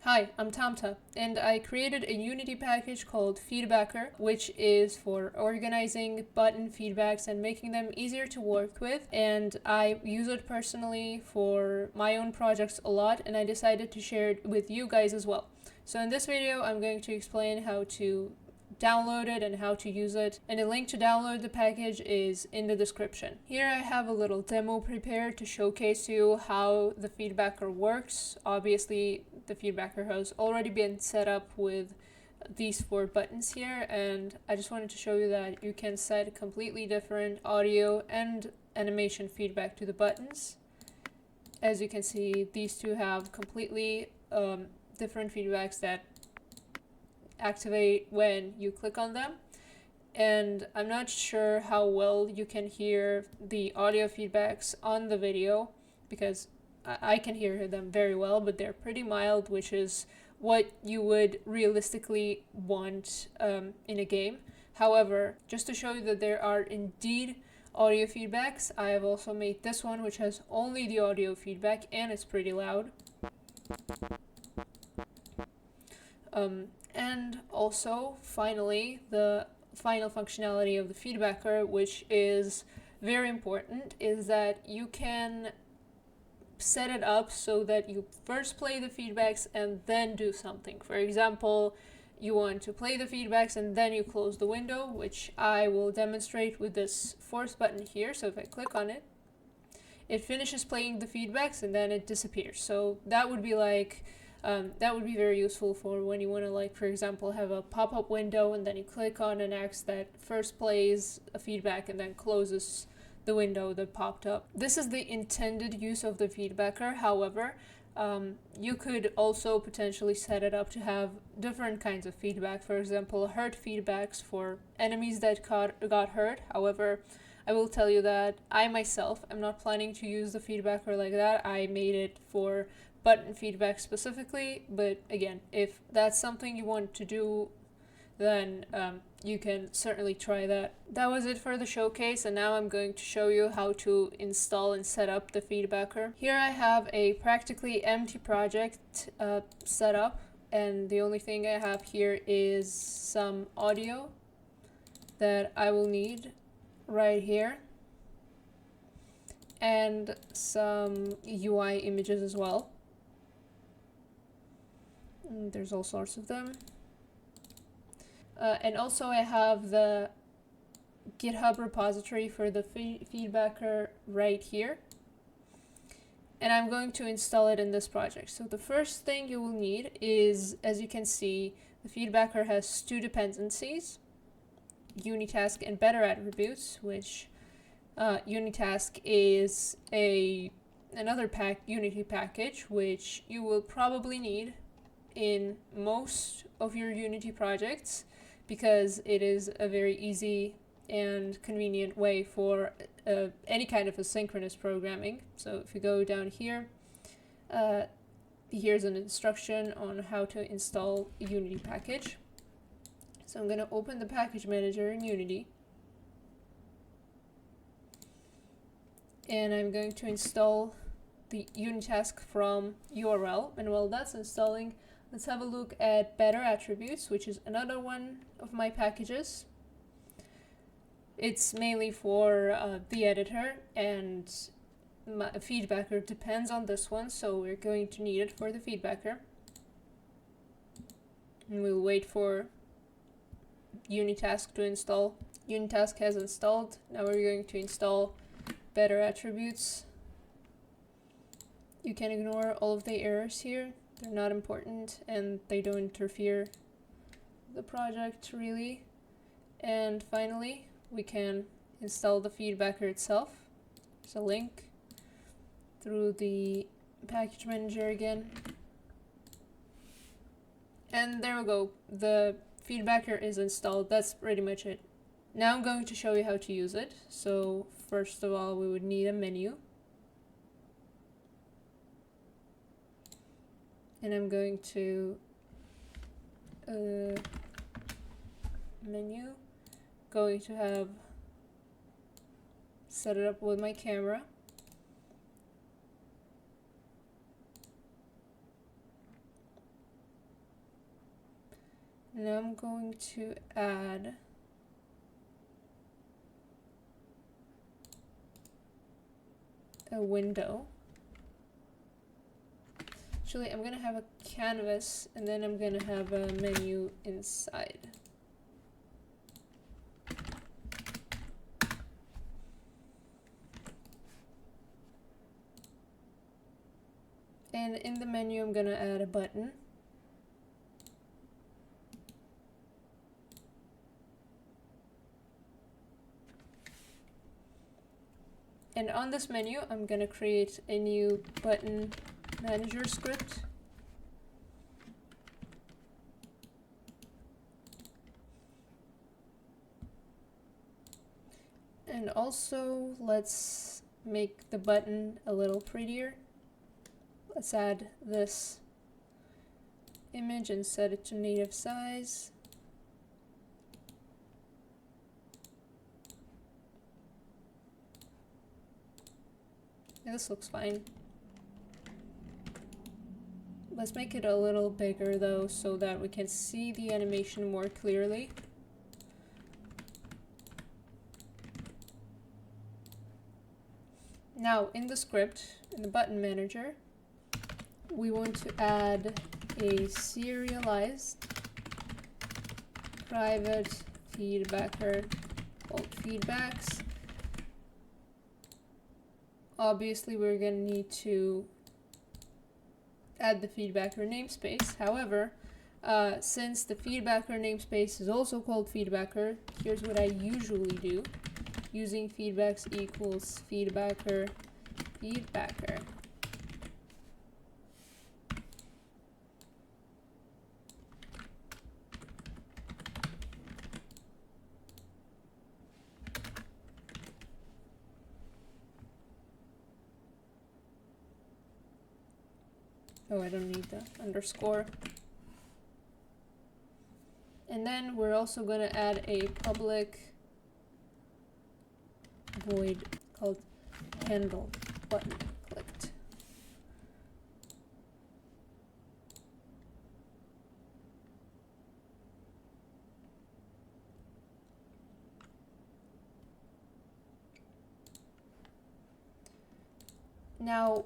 Hi, I'm Tamta, and I created a Unity package called Feedbacker, which is for organizing button feedbacks and making them easier to work with. And I use it personally for my own projects a lot, and I decided to share it with you guys as well. So in this video, I'm going to explain how to download it and how to use it, and the link to download the package is in the description. Here I have a little demo prepared to showcase to you how the Feedbacker works. Obviously the Feedbacker has already been set up with these 4 buttons here, and I just wanted to show you that you can set completely different audio and animation feedback to the buttons. As you can see, these two have completely different feedbacks that activate when you click on them, and I'm not sure how well you can hear the audio feedbacks on the video because I can hear them very well, but they're pretty mild, which is what you would realistically want in a game. However, just to show you that there are indeed audio feedbacks, I have also made this one which has only the audio feedback and it's pretty loud. And also, finally, the final functionality of the Feedbacker, which is very important, is that you can set it up so that you first play the feedbacks and then do something. For example, you want to play the feedbacks and then you close the window, which I will demonstrate with this 4th button here. So if I click on it, it finishes playing the feedbacks and then it disappears. So that would be like that would be very useful for when you want to, like, for example, have a pop-up window and then you click on an X that first plays a feedback and then closes the window that popped up. This is the intended use of the Feedbacker. However, you could also potentially set it up to have different kinds of feedback. For example, hurt feedbacks for enemies that got hurt. However, I will tell you that I myself am not planning to use the Feedbacker like that. I made it for button feedback specifically, but again, if that's something you want to do, then you can certainly try that. That was it for the showcase, and now I'm going to show you how to install and set up the Feedbacker. Here I have a practically empty project set up, and the only thing I have here is some audio that I will need right here, and some UI images as well. There's all sorts of them. And also I have the GitHub repository for the Feedbacker right here. And I'm going to install it in this project. So the first thing you will need is, as you can see, the Feedbacker has 2 dependencies, Unitask and Better Attributes, which Unitask is another Unity package, which you will probably need in most of your Unity projects because it is a very easy and convenient way for any kind of asynchronous programming. So if you go down here, here's an instruction on how to install a Unity package. So I'm going to open the package manager in Unity, and I'm going to install the Unitask from URL, and while that's installing, let's have a look at Better Attributes, which is another one of my packages. It's mainly for the editor, and my Feedbacker depends on this one, so we're going to need it for the Feedbacker. And we'll wait for Unitask to install. Unitask has installed. Now we're going to install Better Attributes. You can ignore all of the errors here. They're not important and they don't interfere with the project really. And finally, we can install the Feedbacker itself. There's a link through the package manager again. And there we go. The Feedbacker is installed. That's pretty much it. Now I'm going to show you how to use it. So first of all, we would need a menu. And I'm going to menu, going to have set it up with my camera. Now I'm going to add a window. Actually, I'm gonna have a canvas and then I'm gonna have a menu inside. And in the menu, I'm gonna add a button. And on this menu, I'm gonna create a new button manager script. And also, let's make the button a little prettier. Let's add this image and set it to native size. Yeah, this looks fine. Let's make it a little bigger though, so that we can see the animation more clearly. Now, in the script, in the button manager, we want to add a serialized private feedbacker called feedbacks. Obviously, we're going to need to add the feedbacker namespace. However, since the feedbacker namespace is also called feedbacker, here's what I usually do. Using feedbacks equals feedbacker. Oh, I don't need the underscore. And then we're also going to add a public void called handle button clicked. Now,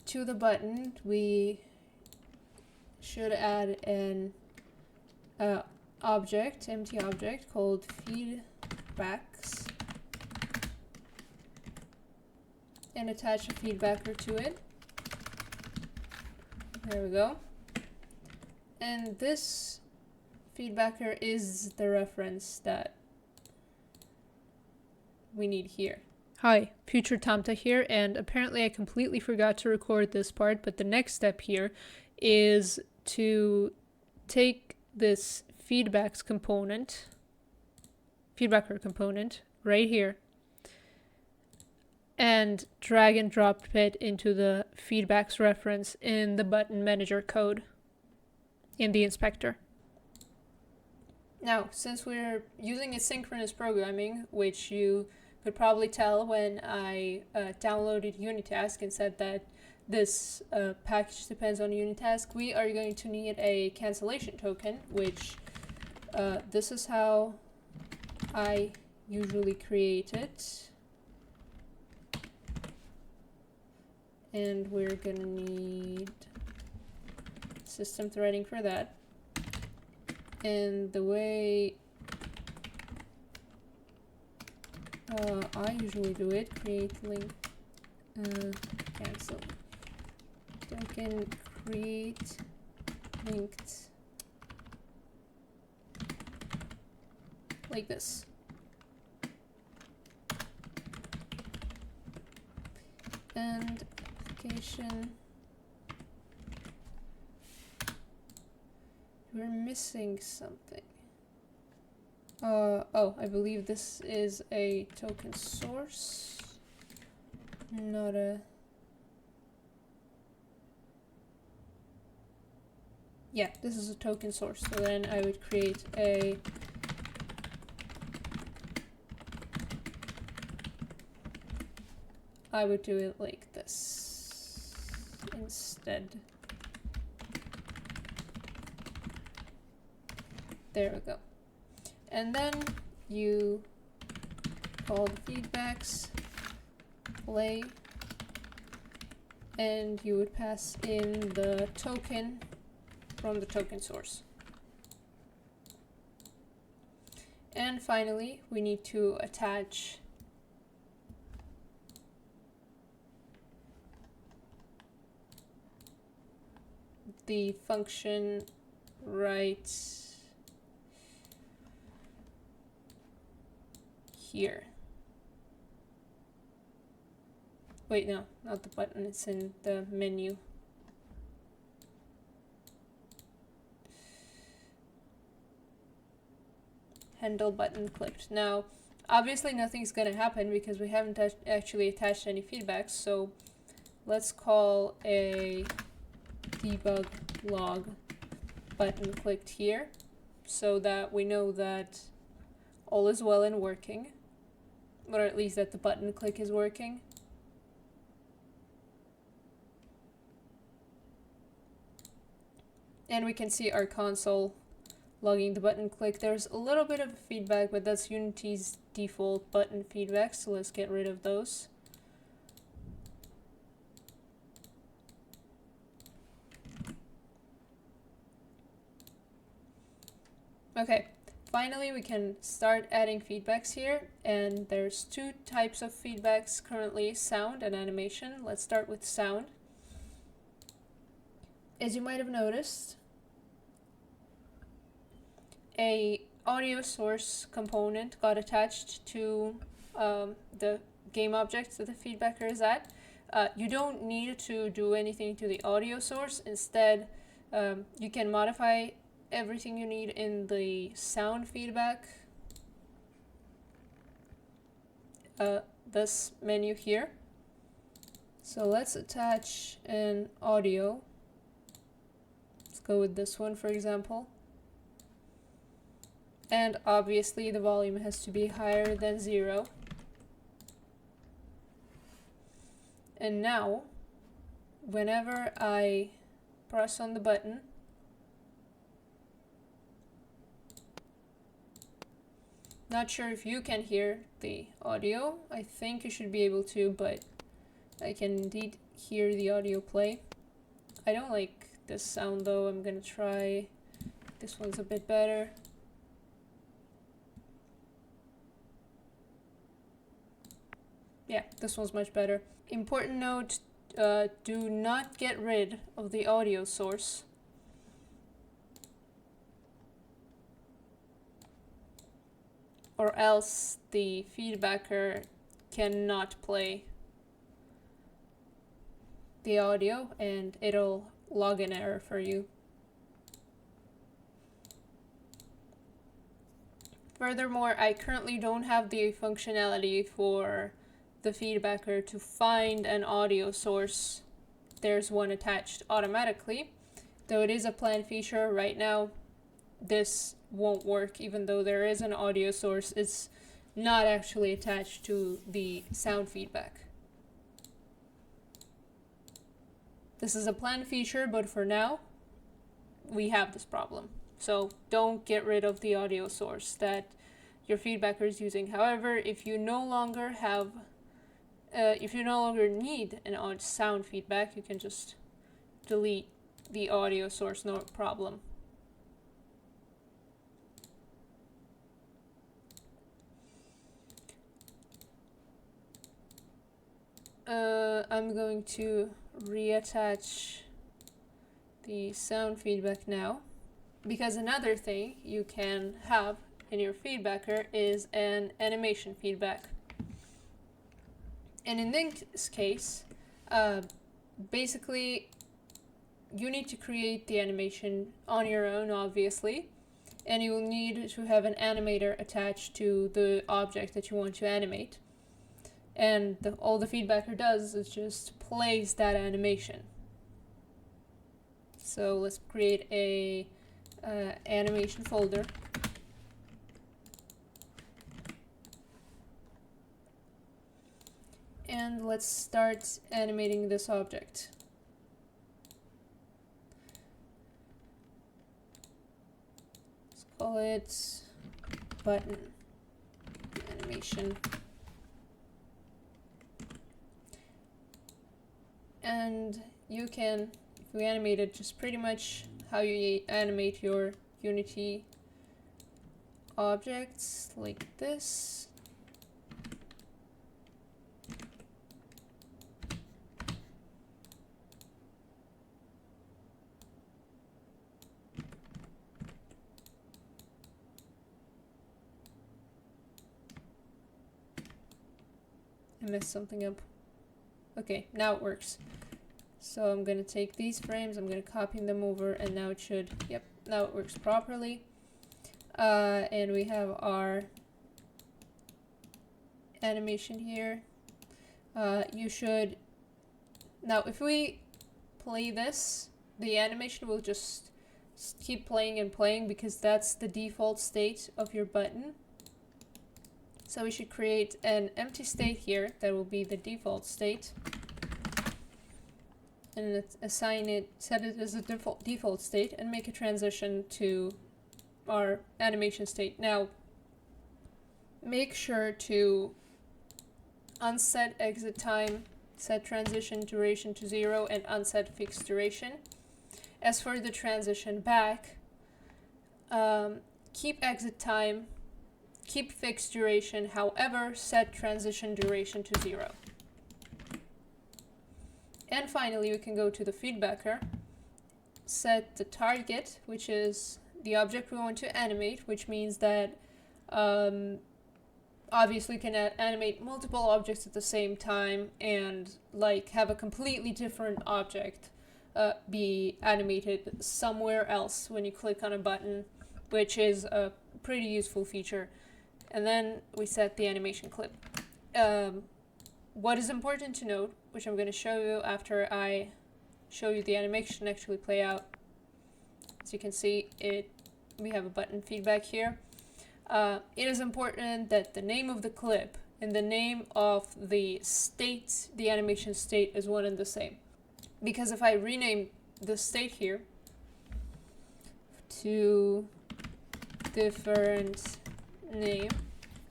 to the button, we should add an empty object called feedbacks, and attach a feedbacker to it. There we go. And this feedbacker is the reference that we need here. Hi, Future Tamta here, and apparently I completely forgot to record this part, but the next step here is to take this feedbacker component right here and drag and drop it into the feedbacks reference in the button manager code in the inspector. Now, since we're using asynchronous programming, which you could probably tell when I downloaded Unitask and said that this package depends on Unitask, we are going to need a cancellation token, which this is how I usually create it. And we're gonna need system threading for that. And the way I usually do it, create link cancel token create linked like this. And application, we're missing something. Oh, I believe this is a token source, not a... Yeah, this is a token source, so then I would create a... I would do it like this instead. There we go. And then you call the feedbacks play, and you would pass in the token from the token source. And finally, we need to attach the function right here. Wait, no, not the button, it's in the menu. Handle button clicked. Now, obviously nothing's gonna happen because we haven't actually attached any feedbacks, so let's call a debug log button clicked here so that we know that all is well and working, or at least that the button click is working. And we can see our console logging the button click. There's a little bit of feedback, but that's Unity's default button feedback, so let's get rid of those. Okay, finally we can start adding feedbacks here, and there's two types of feedbacks currently, sound and animation. Let's start with sound. As you might have noticed, a audio source component got attached to the game object that the feedbacker is at. You don't need to do anything to the audio source. Instead, you can modify everything you need in the sound feedback, this menu here. So let's attach an audio. Let's go with this one, for example. And obviously the volume has to be higher than 0. And now, whenever I press on the button, not sure if you can hear the audio. I think you should be able to, but I can indeed hear the audio play. I don't like this sound though. I'm gonna try this one's a bit better. Yeah, this one's much better. Important note, do not get rid of the audio source. Or else the feedbacker cannot play the audio and it'll log an error for you. Furthermore, I currently don't have the functionality for the feedbacker to find an audio source. There's one attached automatically, though it is a planned feature. Right now this won't work. Even though there is an audio source, it's not actually attached to the sound feedback. This is a planned feature, but for now we have this problem. So don't get rid of the audio source that your feedbacker is using. However, if you no longer have if you no longer need an odd sound feedback, you can just delete the audio source, no problem. I'm going to reattach the sound feedback now, because another thing you can have in your feedbacker is an animation feedback. And in this case, basically you need to create the animation on your own, obviously, and you will need to have an animator attached to the object that you want to animate. And all the feedbacker does is just plays that animation. So let's create a animation folder. And let's start animating this object. Let's call it button animation. And you can, if we animate it, just pretty much how you animate your Unity objects, like this. I messed something up. Okay, now it works. So I'm gonna take these frames, I'm gonna copy them over, and now it should, yep, now it works properly. And we have our animation here. You should, now if we play this, the animation will just keep playing and playing because that's the default state of your button. So we should create an empty state here that will be the default state. And assign it, set it as a default state, and make a transition to our animation state. Now, make sure to unset exit time, set transition duration to 0, and unset fixed duration. As for the transition back, keep exit time, keep fixed duration, however, set transition duration to 0. And finally, we can go to the feedbacker, set the target, which is the object we want to animate, which means that obviously we can animate multiple objects at the same time and like have a completely different object be animated somewhere else when you click on a button, which is a pretty useful feature. And then we set the animation clip. What is important to note, which I'm going to show you after I show you the animation actually play out. As you can see, we have a button feedback here. It is important that the name of the clip and the name of the state, the animation state, is one and the same. Because if I rename the state here to different name,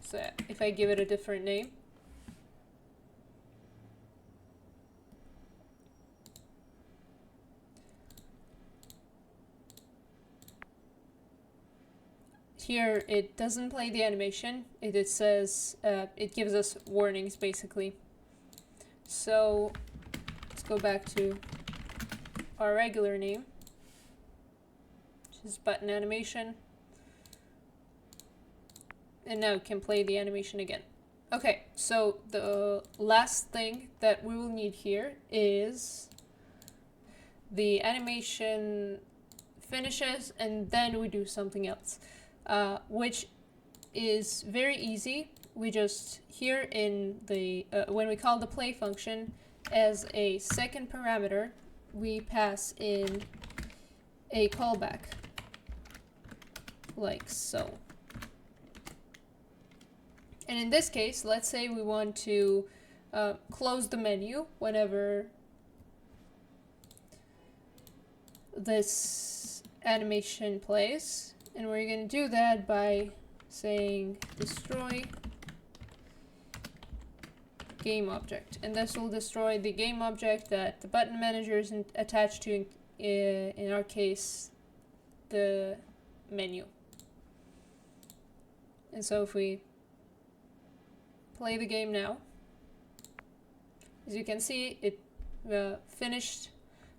so if I give it a different name, here it doesn't play the animation, it says, it gives us warnings basically. So let's go back to our regular name, which is button animation. And now it can play the animation again. Okay, so the last thing that we will need here is the animation finishes and then we do something else, which is very easy. We just, here in the, when we call the play function, as a second parameter, we pass in a callback, like so. And in this case, let's say we want to close the menu whenever this animation plays. And we're going to do that by saying destroy game object. And this will destroy the game object that the button manager is attached to, in our case, the menu. And so if we play the game now, as you can see, it finished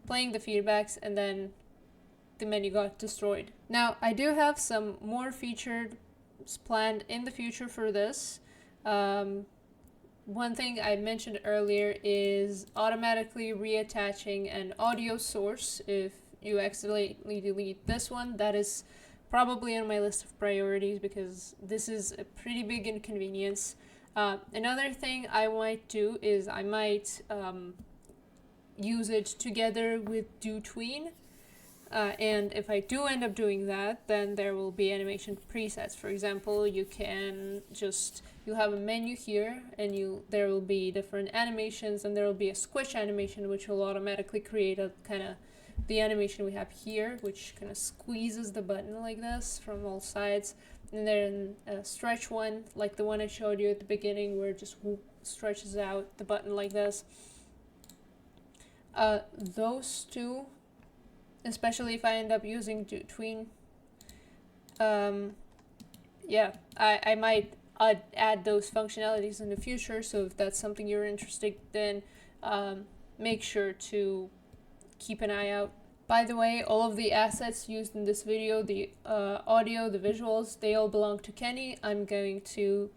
playing the feedbacks and then the menu got destroyed. Now, I do have some more features planned in the future for this. One thing I mentioned earlier is automatically reattaching an audio source if you accidentally delete this one. That is probably on my list of priorities because this is a pretty big inconvenience. Another thing I might do is I might use it together with DoTween. And if I do end up doing that, then there will be animation presets. For example, you can just, you'll have a menu here and there will be different animations and there will be a squish animation which will automatically create a kind of the animation we have here, which kind of squeezes the button like this from all sides, and then a stretch one like the one I showed you at the beginning, where it just stretches out the button like this. Those two, especially if I end up using tween, yeah, I might add those functionalities in the future, so if that's something you're interested in, make sure to keep an eye out. By the way, all of the assets used in this video, the audio, the visuals, they all belong to Kenny. I'm going to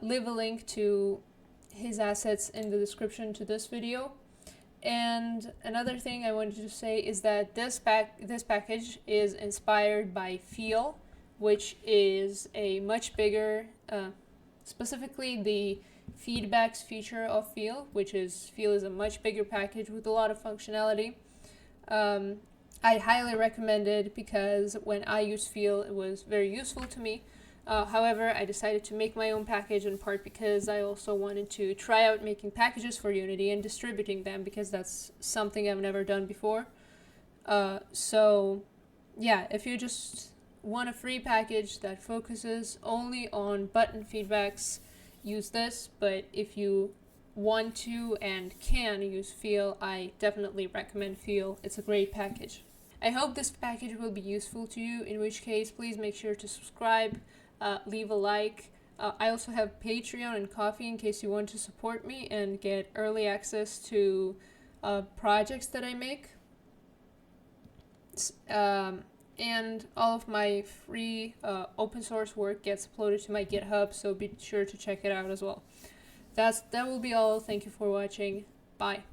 leave a link to his assets in the description to this video. And another thing I wanted to say is that this package is inspired by Feel, which is a much bigger, specifically the feedbacks feature of Feel, which is Feel is a much bigger package with a lot of functionality. I highly recommend it because when I used Feel, it was very useful to me. However, I decided to make my own package in part because I also wanted to try out making packages for Unity and distributing them, because that's something I've never done before. So yeah, if you just want a free package that focuses only on button feedbacks, use this. But if you want to and can use Feel, I definitely recommend Feel. It's a great package. I hope this package will be useful to you, in which case please make sure to subscribe, leave a like. I also have Patreon and Ko-fi in case you want to support me and get early access to projects that I make. And all of my free open source work gets uploaded to my GitHub, so be sure to check it out as well. That will be all. Thank you for watching. Bye.